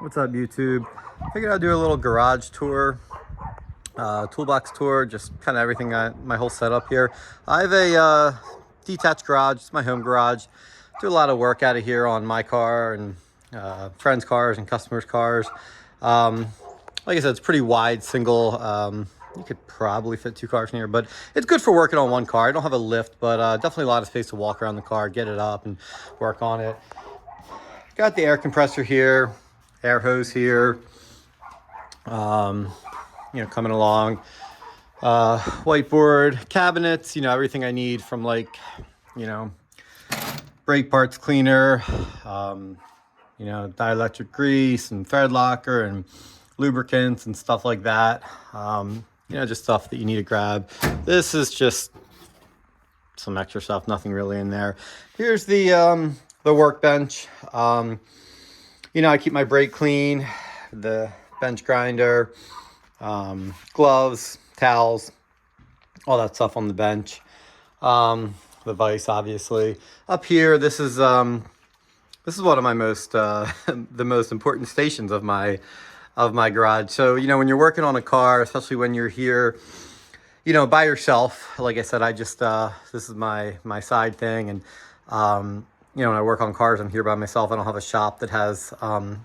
What's up, YouTube? Figured I'd do a little garage tour, toolbox tour, just kind of everything, my whole setup here. I have a detached garage. It's my home garage. Do a lot of work out of here on my car and friends' cars and customers' cars. Like I said, it's pretty wide, single. You could probably fit 2 cars in here, but it's good for working on one car. I don't have a lift, but definitely a lot of space to walk around the car, get it up and work on it. Got the air compressor here, air hose here, coming along. Whiteboard, cabinets, everything I need from brake parts cleaner, dielectric grease and thread locker and lubricants and stuff like that. Just stuff that you need to grab. This is just some extra stuff, nothing really in there. Here's the workbench. I keep my brake clean, the bench grinder, gloves, towels, all that stuff on the bench. The vise, obviously. Up here, this is one of my most the most important stations of my garage. So when you're working on a car, especially when you're here, by yourself. Like I said, I just this is my side thing, and when I work on cars, I'm here by myself. I don't have a shop that has I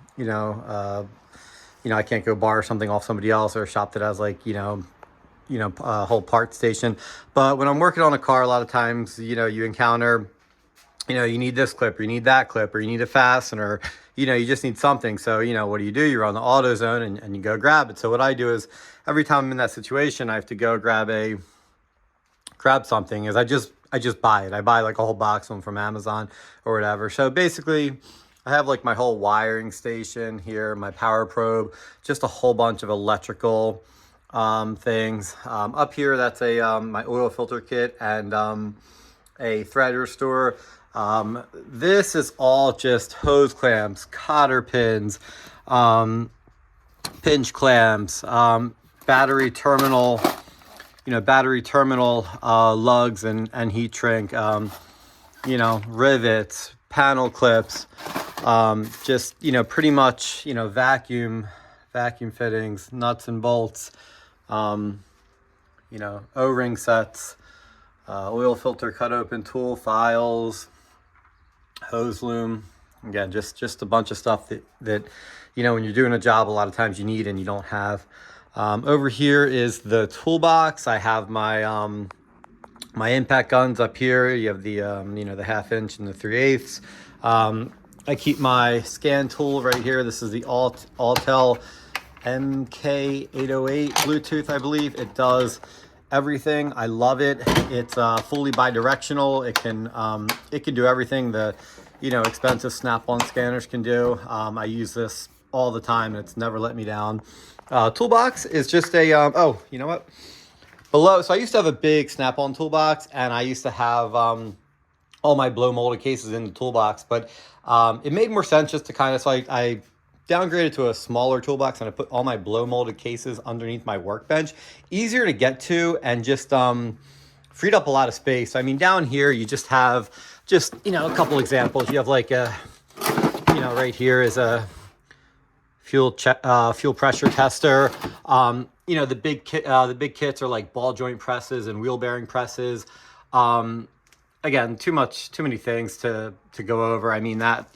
can't go borrow something off somebody else, or a shop that has a whole part station. But when I'm working on a car, a lot of times you encounter you need this clip, or you need that clip, or you need a fastener, you just need something. So what do? You're on the auto zone and you go grab it. So what I do is, every time I'm in that situation, I have to go grab something. Is I just buy it. I buy like a whole box of them from Amazon or whatever. So basically, I have like my whole wiring station here, my power probe, just a whole bunch of electrical things. Up here, that's my oil filter kit and a thread restore. This is all just hose clamps, cotter pins, pinch clamps, battery terminal lugs and heat shrink, rivets, panel clips, pretty much, vacuum fittings, nuts and bolts, O-ring sets, oil filter cut open tool, files, hose loom. Again, just a bunch of stuff that when you're doing a job, a lot of times you need and you don't have. Over here is the toolbox. I have my my impact guns up here. You have the the 1/2 inch and the 3/8. I keep my scan tool right here. This is the Autel MK808 Bluetooth, I believe. It does everything. I love it. It's fully bi-directional. It can do everything the expensive Snap-on scanners can do. I use this all the time, and it's never let me down. Toolbox is just a oh, you know what? Below, so I used to have a big Snap-on toolbox, and I used to have all my blow molded cases in the toolbox, but it made more sense just to kind of, so I downgraded to a smaller toolbox, and I put all my blow molded cases underneath my workbench. Easier to get to, and just freed up a lot of space. I mean, down here you just have a couple examples. You have like a right here is a fuel pressure tester. The big kits are like ball joint presses and wheel bearing presses. Again, too many things to go over. I mean, that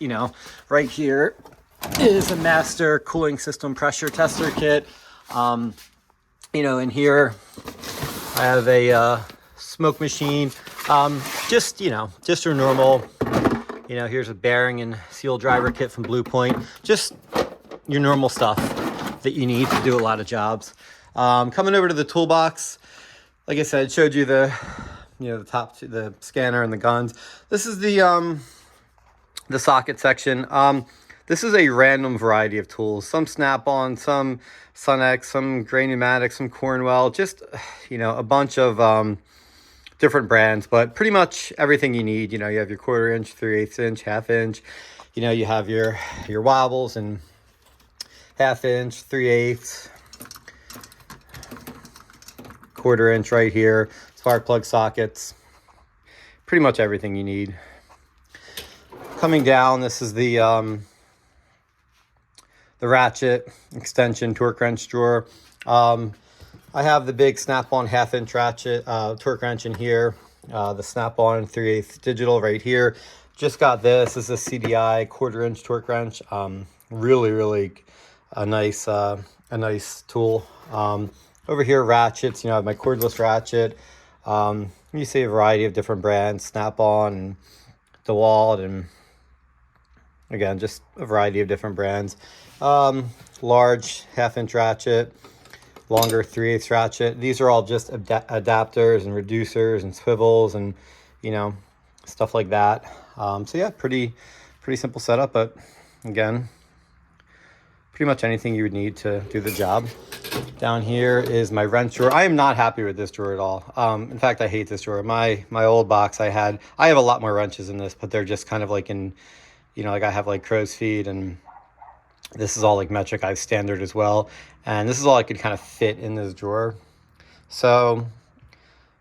right here is a master cooling system pressure tester kit. In here I have a smoke machine. Just your normal, here's a bearing and seal driver kit from Blue Point. Just your normal stuff that you need to do a lot of jobs. Coming over to the toolbox, like I said, showed you the top two, the scanner and the guns. This is the socket section. This is a random variety of tools. Some Snap-on, some Sunex, some Gray Pneumatic, some Cornwell. Just a bunch of different brands, but pretty much everything you need. You have your 1/4 inch, 3/8 inch, 1/2 inch. You have your wobbles and 1/2 inch, 3/8, 1/4 inch right here, spark plug sockets, pretty much everything you need. Coming down, this is the the ratchet, extension, torque wrench drawer. I have the big snap-on 1/2 inch ratchet, torque wrench in here. The snap-on 3/8 digital right here. Just got this. This is a CDI 1/4 inch torque wrench. Really a nice tool. Over here, ratchets. You know, I have my cordless ratchet. You see a variety of different brands, Snap-on and DeWalt, and again, just a variety of different brands. Large 1/2 inch ratchet, longer 3/8 ratchet. These are all just adapters and reducers and swivels and, you know, stuff like that. So yeah, pretty simple setup, but again, pretty much anything you would need to do the job. Down here is my wrench drawer. I am not happy with this drawer at all. In fact, I hate this drawer. My old box I have a lot more wrenches in this, but they're just kind of like in, you know, like I have like crow's feet, and this is all like metric. I have standard as well. And this is all I could kind of fit in this drawer. So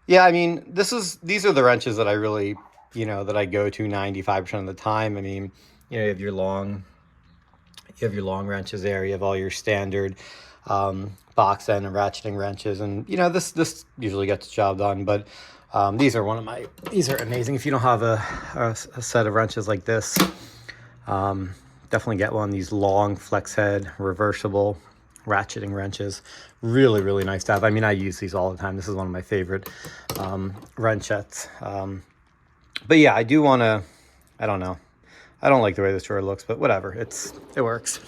yeah, I mean, these are the wrenches that I really, you know, that I go to 95% of the time. I mean, you know, you have your long wrenches there. You have all your standard box end and ratcheting wrenches, and you know, this usually gets the job done. But these are amazing. If you don't have a set of wrenches like this, definitely get one. These long flex head reversible ratcheting wrenches, really nice to have. I mean, I use these all the time. This is one of my favorite wrenchettes. But yeah, I do want to, I don't know, I don't like the way this drawer looks, but whatever, it works.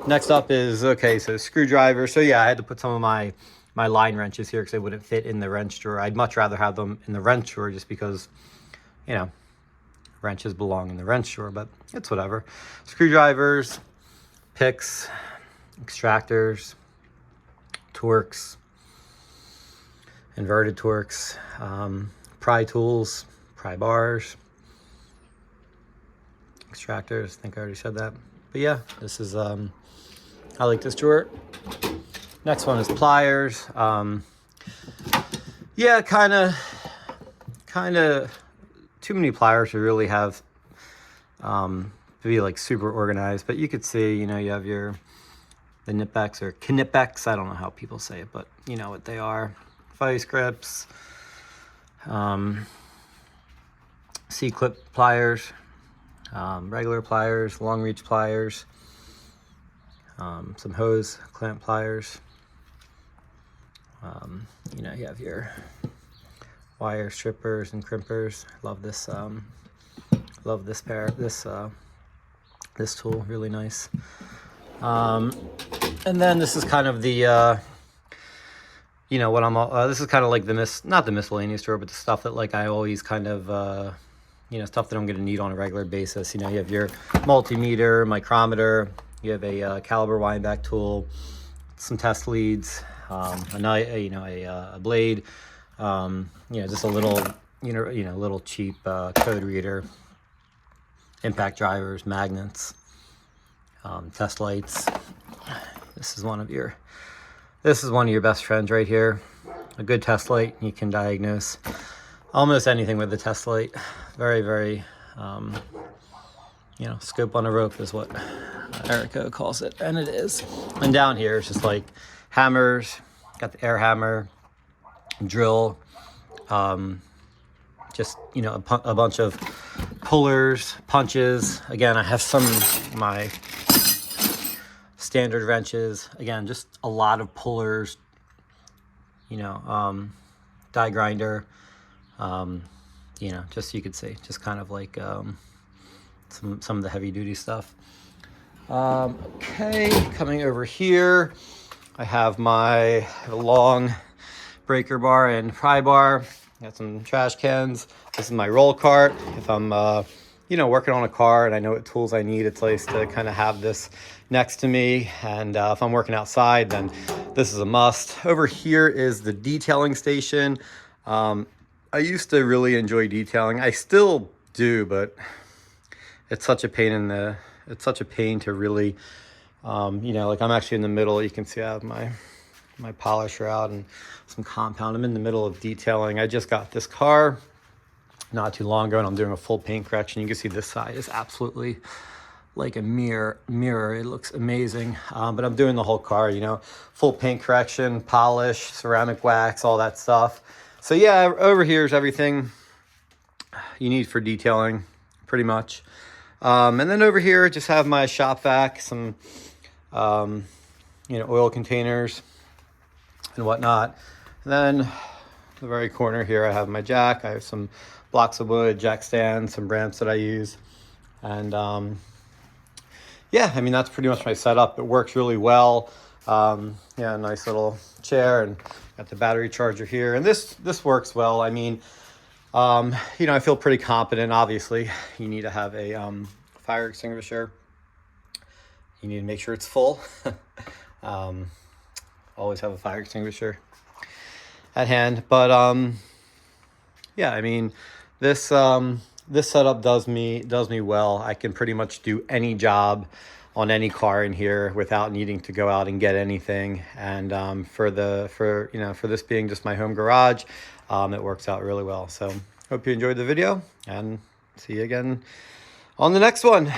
Next up is, okay, so screwdriver. So yeah, I had to put some of my line wrenches here because they wouldn't fit in the wrench drawer. I'd much rather have them in the wrench drawer just because, you know, wrenches belong in the wrench drawer, but it's whatever. Screwdrivers, picks, extractors, torques, inverted torques, pry tools, pry bars, extractors. I think I already said that. But yeah, this is, I like this drawer. Next one is pliers. Yeah, kind of too many pliers to really have to be like super organized, but you could see, you know, you have the Knipex or Knipex. I don't know how people say it, but you know what they are. Vice grips, C-clip pliers, regular pliers, long reach pliers, some hose clamp pliers. You know, you have your wire strippers and crimpers. Love this this tool, really nice. And then this is kind of the you know what this is kind of like not the miscellaneous drawer, but the stuff that like I always kind of you know, stuff that I'm going to need on a regular basis. You know, you have your multimeter, micrometer, you have a caliber wind back tool, some test leads, a blade, you know, just a little, little cheap code reader, impact drivers, magnets, test lights. This is one of your best friends right here. A good test light, you can diagnose almost anything with the test light. Very, you know, scope on a rope is what Erica calls it, and it is. And down here is just like hammers. Got the air hammer, drill, just, you know, a bunch of pullers, punches. Again, I have some of my standard wrenches. Again, just a lot of pullers, you know, die grinder, you know, just, you could see, just kind of like some of the heavy duty stuff. Okay, coming over here, I have my long breaker bar and pry bar. Got some trash cans. This is my roll cart. If I'm, you know, working on a car and I know what tools I need, it's nice to kind of have this next to me. And if I'm working outside, then this is a must. Over here is the detailing station. I used to really enjoy detailing. I still do, but it's such a pain it's such a pain to really, you know, like I'm actually in the middle. You can see I have my polisher out and some compound. I'm in the middle of detailing. I just got this car not too long ago, and I'm doing a full paint correction. You can see this side is absolutely like a mirror. It looks amazing. But I'm doing the whole car, you know, full paint correction, polish, ceramic wax, all that stuff. So yeah, over here is everything you need for detailing, pretty much. And then over here, just have my shop vac, some, you know, oil containers and whatnot. And then the very corner here, I have my jack. I have some blocks of wood, jack stands, some ramps that I use. And yeah, I mean, that's pretty much my setup. It works really well. Yeah, nice little chair, and got the battery charger here. And this works well. I mean, you know, I feel pretty confident. Obviously, you need to have a fire extinguisher. You need to make sure it's full. Always have a fire extinguisher at hand. But yeah, I mean, this setup does me well. I can pretty much do any job on any car in here without needing to go out and get anything. And for this being just my home garage, it works out really well. So hope you enjoyed the video, and see you again on the next one.